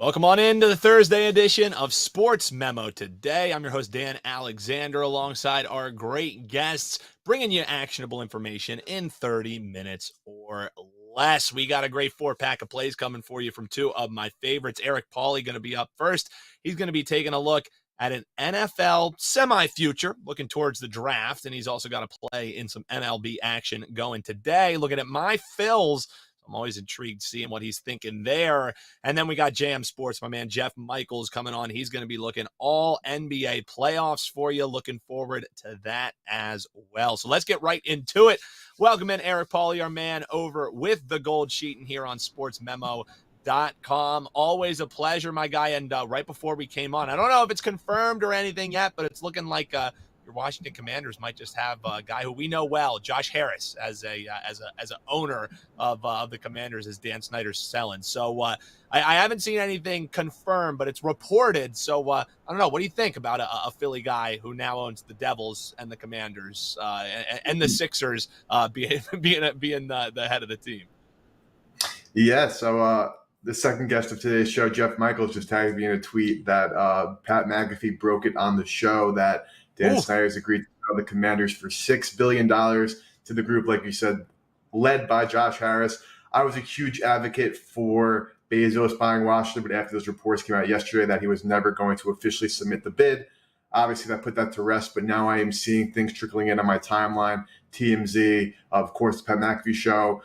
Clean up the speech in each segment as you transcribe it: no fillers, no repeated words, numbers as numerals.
Welcome on into the Thursday edition of Sports Memo Today. I'm your host, Dan Alexander, alongside our great guests, bringing you actionable information in 30 minutes or less. We got a great four-pack of plays coming for you from two of my favorites. Pauly going to be up first. He's going to be taking a look at an NFL semi-future, looking towards the draft, and he's also got a play in some MLB action going today. Looking at my Phils. I'm always intrigued seeing what he's thinking there. And then we got JM Sports, my man Jeff Michaels coming on. He's going to be looking all NBA playoffs for you. Looking forward to that as well. So let's get right into it. Welcome in Eric Pauly, our man over with the Gold Sheet and here on SportsMemo.com. Always a pleasure, my guy. And right before we came on, I don't know if it's confirmed or anything yet, but it's looking like your Washington Commanders might just have a guy who we know well, Josh Harris, as a owner of the Commanders, as Dan Snyder's selling. So I haven't seen anything confirmed, but it's reported. So I don't know. What do you think about a Philly guy who now owns the Devils and the Commanders and the Sixers being the head of the team? Yeah. So the second guest of today's show, Jeff Michaels, just tagged me in a tweet that Pat McAfee broke it on the show that Dan Snyder's agreed to sell the Commanders for $6 billion to the group, like you said, led by Josh Harris. I was a huge advocate for Bezos buying Washington, but after those reports came out yesterday that he was never going to officially submit the bid, obviously that put that to rest. But now I am seeing things trickling in on my timeline, TMZ, of course, the Pat McAfee show,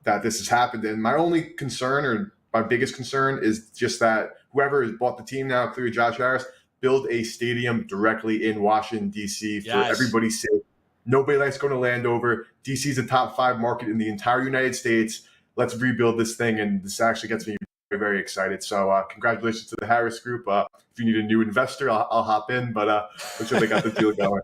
that this has happened. And my only concern, or my biggest concern, is just that whoever has bought the team now, clearly Josh Harris, build a stadium directly in Washington, D.C. for everybody's sake. Nobody likes going to Landover. D.C. is a top 5 market in the entire United States. Let's rebuild this thing, and this actually gets me very, very excited. So congratulations to the Harris Group. If you need a new investor, I'll hop in, but looks like they got the deal going.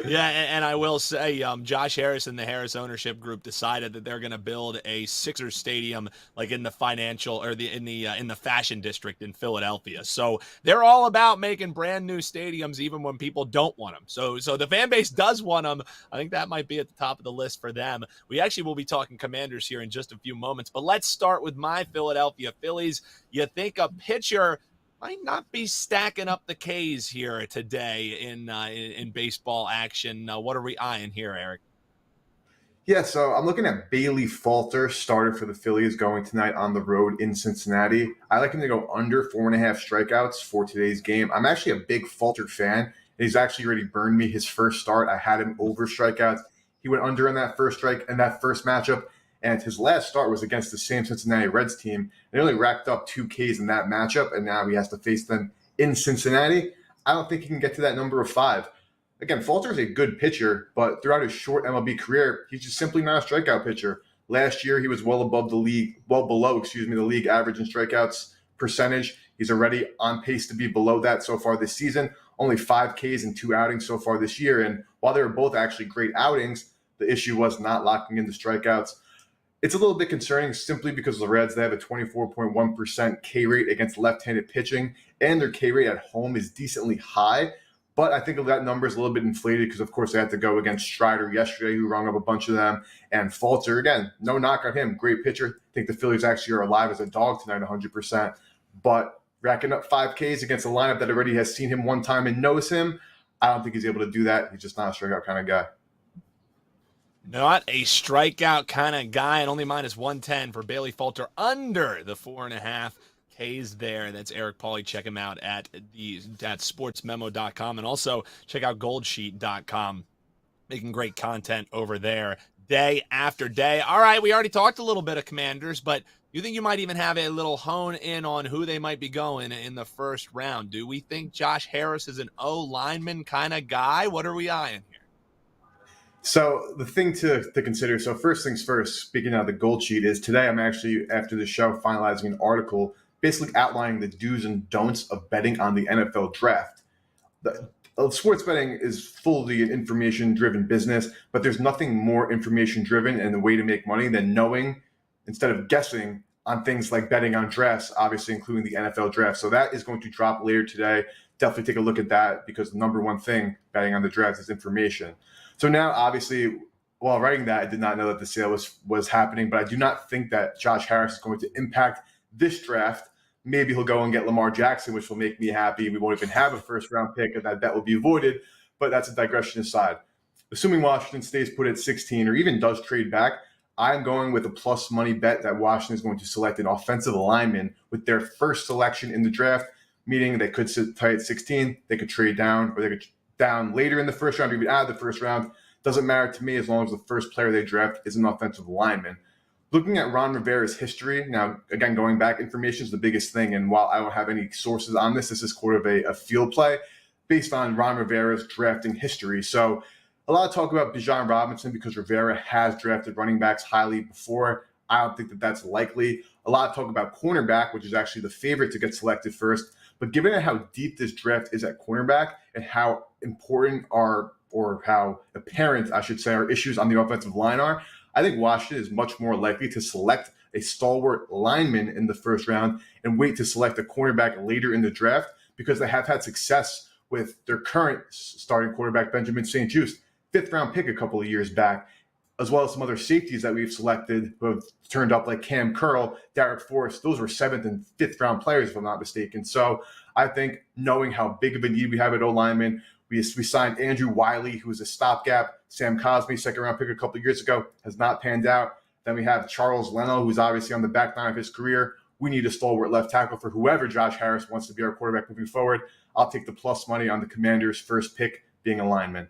Yeah, and I will say, Josh Harris and the Harris ownership group decided that they're going to build a Sixers stadium, like in the financial or in the fashion district in Philadelphia. So they're all about making brand new stadiums, even when people don't want them. So the fan base does want them. I think that might be at the top of the list for them. We actually will be talking Commanders here in just a few moments, but let's start with my Philadelphia Phillies. You think a pitcher might not be stacking up the K's here today in baseball action. What are we eyeing here, Eric? Yeah, so I'm looking at Bailey Falter, starter for the Phillies, going tonight on the road in Cincinnati. I like him to go under 4.5 strikeouts for today's game. I'm actually a big Falter fan. He's actually already burned me his first start. I had him over strikeouts. He went under in that first strike and that first matchup. And his last start was against the same Cincinnati Reds team. And he only racked up 2 Ks in that matchup, and now he has to face them in Cincinnati. I don't think he can get to that number of 5. Again, Falter is a good pitcher, but throughout his short MLB career, he's just simply not a strikeout pitcher. Last year, he was well below the league average in strikeouts percentage. He's already on pace to be below that so far this season. Only 5 Ks in 2 outings so far this year. And while they were both actually great outings, the issue was not locking in the strikeouts. It's a little bit concerning simply because the Reds, they have a 24.1% K rate against left-handed pitching, and their K rate at home is decently high. But I think that number is a little bit inflated because, of course, they had to go against Strider yesterday, who rung up a bunch of them. And Falter, again, no knock on him. Great pitcher. I think the Phillies actually are alive as a dog tonight 100%. But racking up 5 Ks against a lineup that already has seen him one time and knows him, I don't think he's able to do that. He's just not a strikeout kind of guy. Not a strikeout kind of guy, and only -110 for Bailey Falter under the 4.5 Ks there. That's Eric Pauly. Check him out at sportsmemo.com, and also check out goldsheet.com. Making great content over there day after day. All right, we already talked a little bit of Commanders, but you think you might even have a little hone in on who they might be going in the first round? Do we think Josh Harris is an O lineman kind of guy? What are we eyeing here? So the thing to consider, so first things first, speaking of the Gold Sheet, is today I'm actually, after the show, finalizing an article basically outlining the do's and don'ts of betting on the NFL draft. Sports betting is fully an information-driven business, but there's nothing more information-driven and the way to make money than knowing instead of guessing on things like betting on drafts, obviously including the NFL draft. So that is going to drop later today. Definitely take a look at that because the number one thing betting on the draft is information. So now, obviously, while writing that, I did not know that the sale was happening, but I do not think that Josh Harris is going to impact this draft, maybe he'll go and get Lamar Jackson, which will make me happy. We won't even have a first round pick, and that bet will be avoided. But that's a digression aside. Assuming Washington stays put at 16 or even does trade back, I'm going with a plus money bet that Washington is going to select an offensive lineman with their first selection in the draft, meaning they could sit tight at 16, they could trade down, or they could down later in the first round, or even out of the first round. Doesn't matter to me as long as the first player they draft is an offensive lineman. Looking at Ron Rivera's history, now, again, going back, information is the biggest thing. And while I don't have any sources on this, this is sort of a field play based on Ron Rivera's drafting history. So a lot of talk about Bijan Robinson because Rivera has drafted running backs highly before. I don't think that that's likely. A lot of talk about cornerback, which is actually the favorite to get selected first. But given how deep this draft is at cornerback and how important or how apparent, I should say, our issues on the offensive line are, I think Washington is much more likely to select a stalwart lineman in the first round and wait to select a cornerback later in the draft because they have had success with their current starting quarterback, Benjamin St-Juste, fifth-round pick a couple of years back, as well as some other safeties that we've selected who have turned up like Cam Curl, Derek Forrest. Those were seventh and fifth-round players, if I'm not mistaken. So I think knowing how big of a need we have at O-lineman, we signed Andrew Wiley, who was a stopgap. Sam Cosmi, second-round pick a couple of years ago, has not panned out. Then we have Charles Leno, who's obviously on the back nine of his career. We need a stalwart left tackle for whoever Josh Harris wants to be our quarterback moving forward. I'll take the plus money on the Commanders' first pick being a lineman.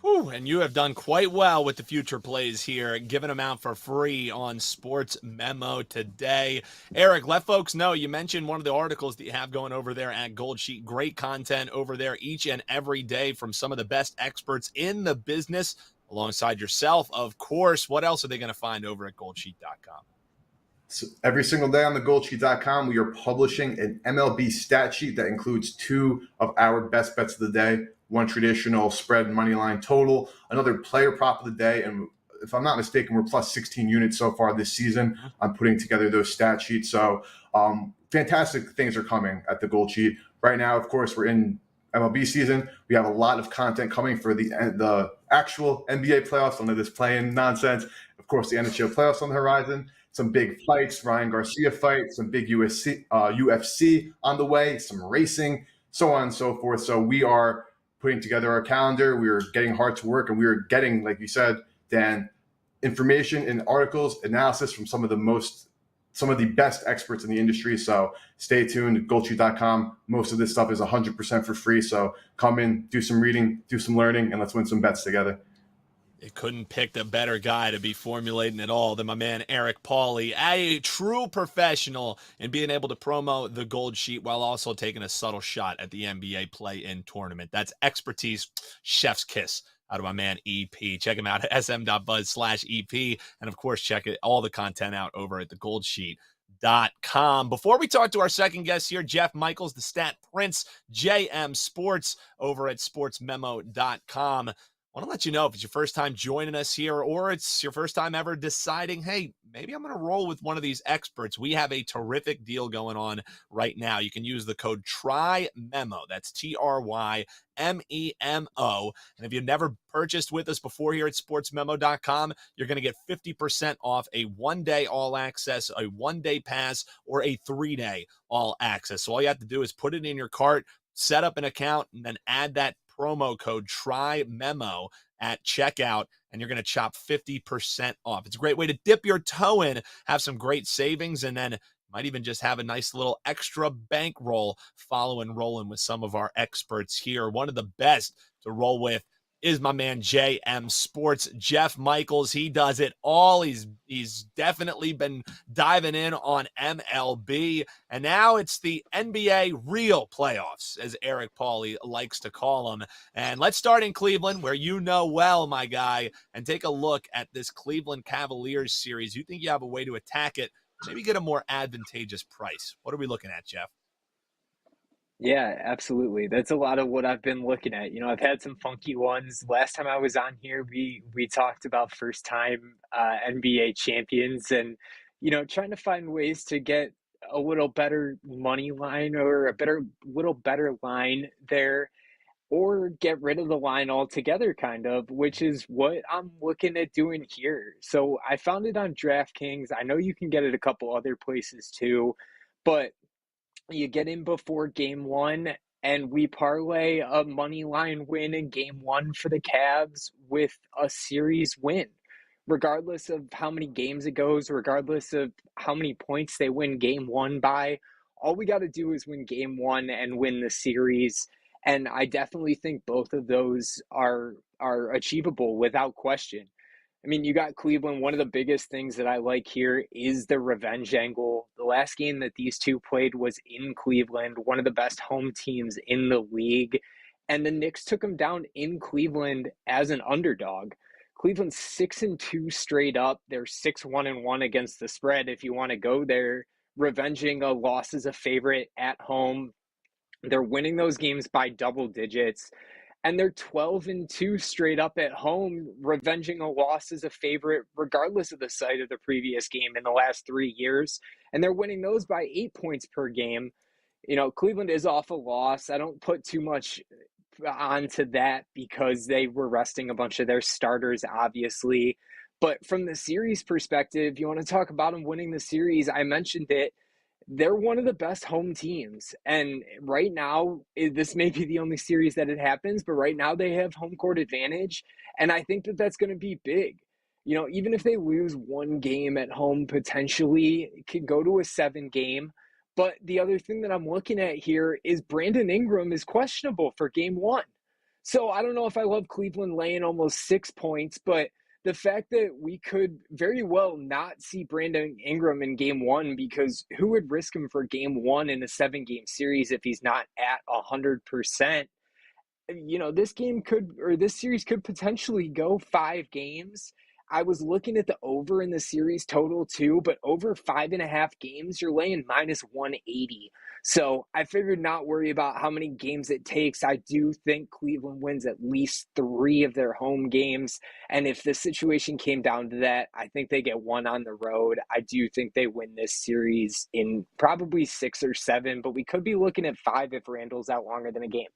Whew, and you have done quite well with the future plays here, giving them out for free on Sports Memo Today. Eric, let folks know, you mentioned one of the articles that you have going over there at Gold Sheet. Great content over there each and every day from some of the best experts in the business, alongside yourself, of course. What else are they going to find over at goldsheet.com? So every single day on the goldsheet.com, we are publishing an MLB stat sheet that includes two of our best bets of the day, one traditional spread money line total, another player prop of the day. And if I'm not mistaken, we're plus 16 units so far this season on putting together those stat sheets. So fantastic things are coming at the Gold Sheet. Right now, of course, we're in MLB season. We have a lot of content coming for the actual NBA playoffs, none of this playing nonsense. Of course, the NHL playoffs on the horizon. Some big fights, Ryan Garcia fight, some big UFC on the way, some racing, so on and so forth. So we are putting together our calendar. We are getting hard to work, and we are getting, like you said, Dan, information and articles, analysis from some of the best experts in the industry. So stay tuned, goldsheet.com. Most of this stuff is 100% for free. So come in, do some reading, do some learning, and let's win some bets together. It couldn't pick a better guy to be formulating it all than my man Eric Pauly, a true professional in being able to promo the Gold Sheet while also taking a subtle shot at the NBA play-in tournament. That's expertise, chef's kiss out of my man EP. Check him out at sm.buzz/EP. And of course, check all the content out over at the goldsheet.com. Before we talk to our second guest here, Jeff Michaels, the Stat Prince, JM Sports over at sportsmemo.com. I want to let you know if it's your first time joining us here or it's your first time ever deciding, hey, maybe I'm going to roll with one of these experts. We have a terrific deal going on right now. You can use the code TRYMEMO. That's TRYMEMO. And if you've never purchased with us before here at sportsmemo.com, you're going to get 50% off a 1-day all access, a 1-day pass, or a 3-day all access. So all you have to do is put it in your cart, set up an account, and then add that promo code TRYMEMO at checkout, and you're going to chop 50% off. It's a great way to dip your toe in, have some great savings, and then might even just have a nice little extra bankroll following rolling with some of our experts here. One of the best to roll with is my man JM Sports, Jeff Michaels. He does it all. He's definitely been diving in on MLB, and now it's the NBA real playoffs, as Eric Pauly likes to call them. And let's start in Cleveland, where you know well, my guy, and take a look at this Cleveland Cavaliers series. You think you have a way to attack it, maybe get a more advantageous price. What are we looking at, Jeff? Yeah, absolutely. That's a lot of what I've been looking at. I've had some funky ones. Last time I was on here, we talked about first time NBA champions and trying to find ways to get a little better money line or a little better line there. or get rid of the line altogether, kind of, which is what I'm looking at doing here. So I found it on DraftKings. I know you can get it a couple other places too, but you get in before game one, and we parlay a money line win in game one for the Cavs with a series win. Regardless of how many games it goes, regardless of how many points they win game one by, all we got to do is win game one and win the series. And I definitely think both of those are achievable without question. I mean, you got Cleveland. One of the biggest things that I like here is the revenge angle. The last game that these two played was in Cleveland, one of the best home teams in the league. And the Knicks took them down in Cleveland as an underdog. Cleveland's 6-2 straight up. They're 6-1-1 against the spread. If you want to go there, revenging a loss as a favorite at home. They're winning those games by double digits, and they're 12-2 straight up at home, revenging a loss as a favorite, regardless of the site of the previous game in the last 3 years. And they're winning those by 8 points per game. You know, Cleveland is off a loss. I don't put too much onto that because they were resting a bunch of their starters, obviously. But from the series perspective, you want to talk about them winning the series. I mentioned it. They're one of the best home teams. And right now, this may be the only series that it happens, but right now they have home court advantage. And I think that that's going to be big. You know, even if they lose one game at home, potentially, it could go to a 7-game. But the other thing that I'm looking at here is Brandon Ingram is questionable for game one. So I don't know if I love Cleveland laying almost 6 points, but the fact that we could very well not see Brandon Ingram in game one, because who would risk him for game one in a 7-game series if he's not at 100%? You know, this series could potentially go 5 games. I was looking at the over in the series total too, but over 5.5 games, you're laying minus 180. So I figured not worry about how many games it takes. I do think Cleveland wins at least 3 of their home games. And if the situation came down to that, I think they get 1 on the road. I do think they win this series in probably 6 or 7, but we could be looking at 5 if Randall's out longer than a game.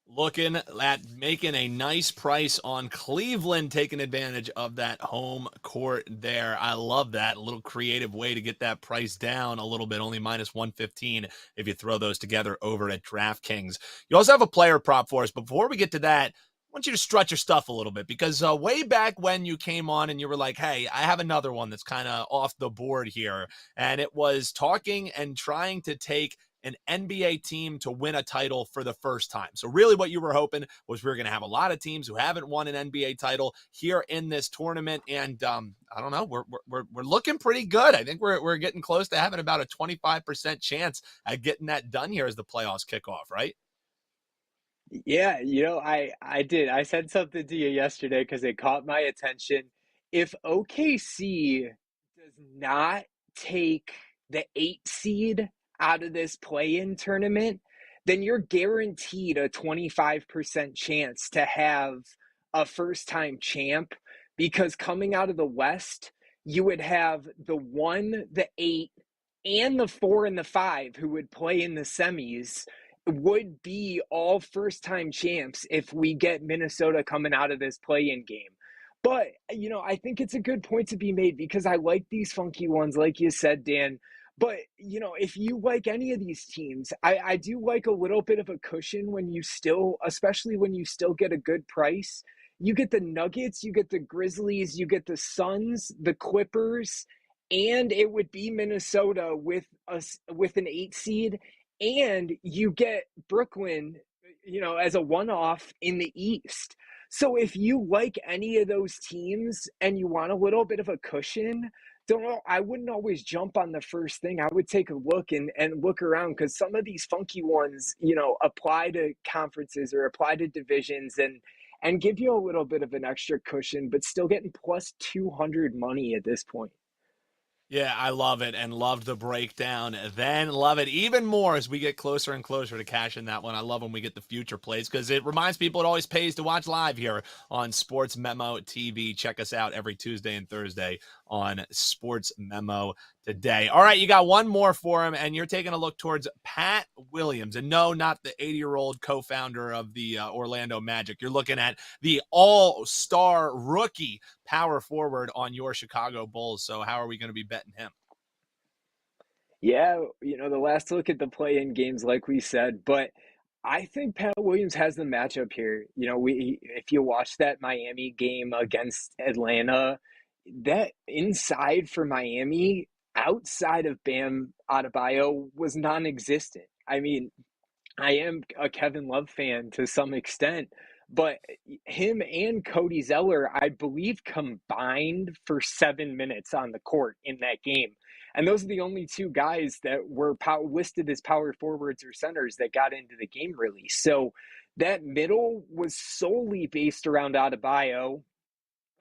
Looking at making a nice price on Cleveland, taking advantage of that home court there. I love that. A little creative way to get that price down a little bit, only minus 115 if you throw those together over at DraftKings. You also have a player prop for us. But before we get to that, I want you to strut your stuff a little bit, because way back when you came on and you were like, hey, I have another one that's kind of off the board here. And it was talking and trying to take an NBA team to win a title for the first time. So really what you were hoping was we were going to have a lot of teams who haven't won an NBA title here in this tournament. And I don't know, we're looking pretty good. I think we're getting close to having about a 25% chance at getting that done here as the playoffs kick off, right? Yeah, I did. I said something to you yesterday because it caught my attention. If OKC does not take the 8 seed out of this play-in tournament, then you're guaranteed a 25% chance to have a first-time champ, because coming out of the West, you would have the 1, the 8, and the 4 and the 5 who would play in the semis would be all first-time champs if we get Minnesota coming out of this play-in game. But, I think it's a good point to be made, because I like these funky ones, like you said, Dan. But, if you like any of these teams, I do like a little bit of a cushion especially when you still get a good price. You get the Nuggets, you get the Grizzlies, you get the Suns, the Clippers, and it would be Minnesota with an 8 seed, and you get Brooklyn, as a one-off in the East. So if you like any of those teams and you want a little bit of a cushion, don't know, I wouldn't always jump on the first thing. I would take a look and look around, because some of these funky ones, apply to conferences or apply to divisions and give you a little bit of an extra cushion, but still getting plus 200 money at this point. Yeah, I love it, and loved the breakdown. Then love it even more as we get closer and closer to cashing that one. I love when we get the future plays, because it reminds people it always pays to watch live here on Sports Memo TV. Check us out every Tuesday and Thursday on Sports Memo Today. All right, you got one more for him, and you're taking a look towards Pat Williams. And no, not the 80-year-old co-founder of the Orlando Magic. You're looking at the all-star rookie power forward on your Chicago Bulls. So how are we going to be betting him? Yeah, the last look at the play-in games, like we said, but I think Pat Williams has the matchup here. If you watch that Miami game against Atlanta, that inside for Miami, outside of Bam Adebayo, was non-existent. I mean, I am a Kevin Love fan to some extent, but him and Cody Zeller, I believe, combined for 7 minutes on the court in that game. And those are the only two guys that were listed as power forwards or centers that got into the game, really. So that middle was solely based around Adebayo.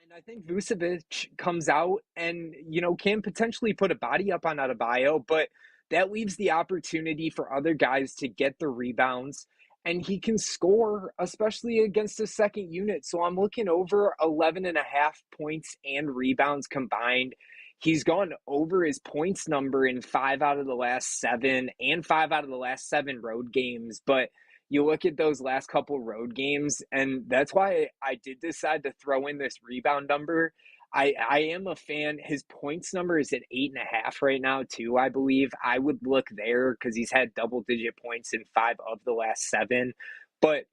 And I think Vucevic comes out and, can potentially put a body up on Adebayo, but that leaves the opportunity for other guys to get the rebounds, and he can score, especially against a second unit. So I'm looking over 11 and a half points and rebounds combined. He's gone over his points number in 5 out of the last 7 and 5 out of the last 7 road games. But you look at those last couple road games, and that's why I did decide to throw in this rebound number. I am a fan. His points number is at 8.5 right now, too, I believe. I would look there because he's had double-digit points in 5 of the last 7. But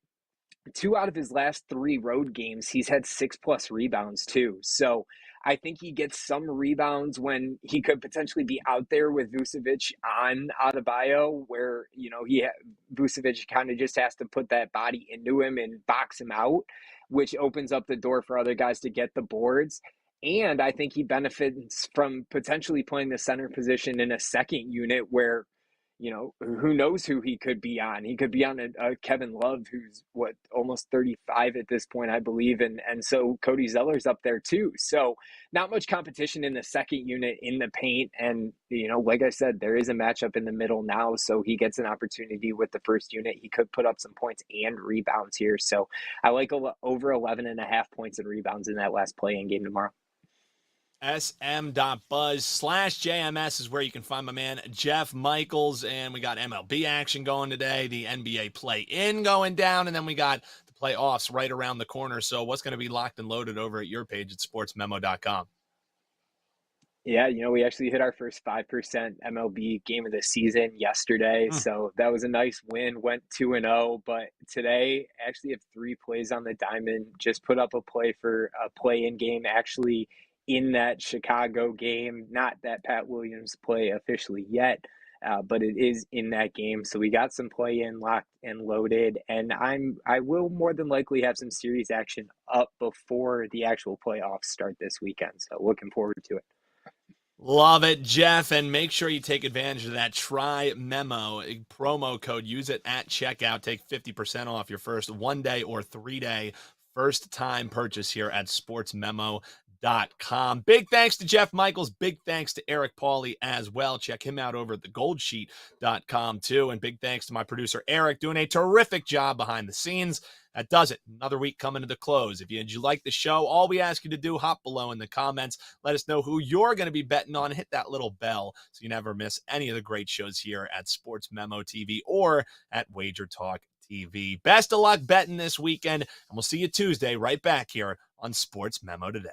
2 out of his last 3 road games, he's had 6+ rebounds, too. So I think he gets some rebounds when he could potentially be out there with Vucevic on Adebayo, where, Vucevic kind of just has to put that body into him and box him out, which opens up the door for other guys to get the boards. And I think he benefits from potentially playing the center position in a second unit where, who knows who he could be on. He could be on a Kevin Love, who's almost 35 at this point, I believe. And so Cody Zeller's up there too. So not much competition in the second unit in the paint. And, like I said, there is a matchup in the middle now. So he gets an opportunity with the first unit. He could put up some points and rebounds here. So I like over 11 and a half points and rebounds in that last play-in game tomorrow. sm.buzz/JMS is where you can find my man Jeff Michaels. And we got MLB action going today, the NBA play-in going down, and then we got the playoffs right around the corner. So what's going to be locked and loaded over at your page at sportsmemo.com? Yeah, we actually hit our first 5% MLB game of the season yesterday. So that was a nice win, went 2-0. But today, actually have 3 plays on the diamond. Just put up a play for a play-in game, actually in that Chicago game. Not that Pat Williams play officially yet, but it is in that game. So we got some play-in locked and loaded. And I will more than likely have some series action up before the actual playoffs start this weekend. So looking forward to it. Love it, Jeff. And make sure you take advantage of that Try Memo promo code. Use it at checkout. Take 50% off your first 1-day or 3-day first-time purchase here at sportsmemo.com. Big thanks to Jeff Michaels. Big thanks to Eric Pauly as well. Check him out over at thegoldsheet.com too. And big thanks to my producer, Eric, doing a terrific job behind the scenes. That does it. Another week coming to the close. If you like the show, all we ask you to do, hop below in the comments. Let us know who you're going to be betting on. Hit that little bell so you never miss any of the great shows here at Sports Memo TV or at Wager Talk TV. Best of luck betting this weekend, and we'll see you Tuesday right back here on Sports Memo Today.